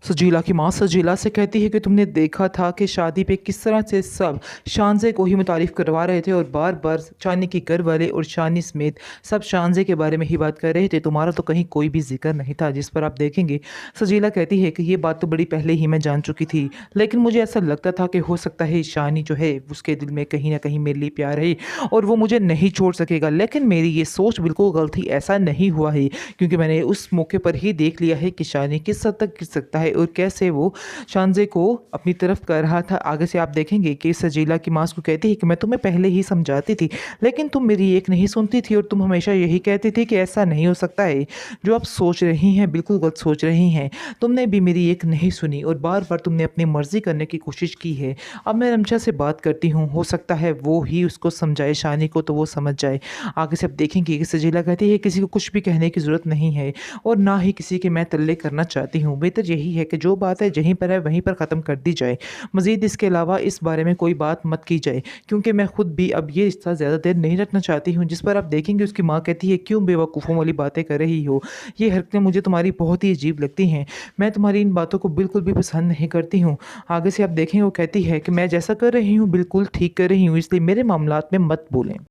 सजीला की माँ सजीला से कहती है कि तुमने देखा था कि शादी पे किस तरह से सब शानजे को ही मुतारिफ करवा रहे थे और बार बार शानी के घर वाले और शानी समेत सब शानजे के बारे में ही बात कर रहे थे। तुम्हारा तो कहीं कोई भी जिक्र नहीं था। जिस पर आप देखेंगे सजीला कहती है कि ये बात तो बड़ी पहले ही मैं जान चुकी थी, लेकिन मुझे ऐसा लगता था कि हो सकता है शानी जो है उसके दिल में कहीं ना कहीं मेरे लिए प्यार है और वो मुझे नहीं छोड़ सकेगा। लेकिन मेरी ये सोच बिल्कुल गलत थी, ऐसा नहीं हुआ है, क्योंकि मैंने उस मौके पर ही देख लिया है कि शानी किस हद तक गिर सकता है और कैसे वो शानजे को अपनी तरफ कर रहा था। आगे से आप देखेंगे कि सजीला की माँ को कहती है कि मैं तुम्हें पहले ही समझाती थी, लेकिन तुम मेरी एक नहीं सुनती थी और तुम हमेशा यही कहती थी कि ऐसा नहीं हो सकता है। जो आप सोच रही हैं बिल्कुल गलत सोच रही हैं। तुमने भी मेरी एक नहीं सुनी और बार बार तुमने अपनी मर्जी करने की कोशिश की है। अब मैं रमशा से बात करती हूँ, हो सकता है वो ही उसको समझाए शानी को, तो वो समझ जाए। आगे से आप देखेंगे कि सजीला कहती है किसी को कुछ भी कहने की ज़रूरत नहीं है और ना ही किसी के मैं तल्ले करना चाहती हूँ। बेहतर यही है कि जो बात है जहीं पर है वहीं पर ख़त्म कर दी जाए। मज़ीद इसके अलावा इस बारे में कोई बात मत की जाए, क्योंकि मैं खुद भी अब ये रिश्ता ज़्यादा देर नहीं रखना चाहती हूँ। जिस पर आप देखेंगे उसकी माँ कहती है क्यों बेवकूफ़ों वाली बातें कर रही हो, ये हरकतें मुझे तुम्हारी बहुत ही अजीब लगती हैं। मैं तुम्हारी इन बातों को बिल्कुल भी पसंद नहीं करती हूँ। आगे से आप देखें वो कहती है कि मैं जैसा कर रही हूँ बिल्कुल ठीक कर रही हूँ, इसलिए मेरे मामलात में मत बोलें।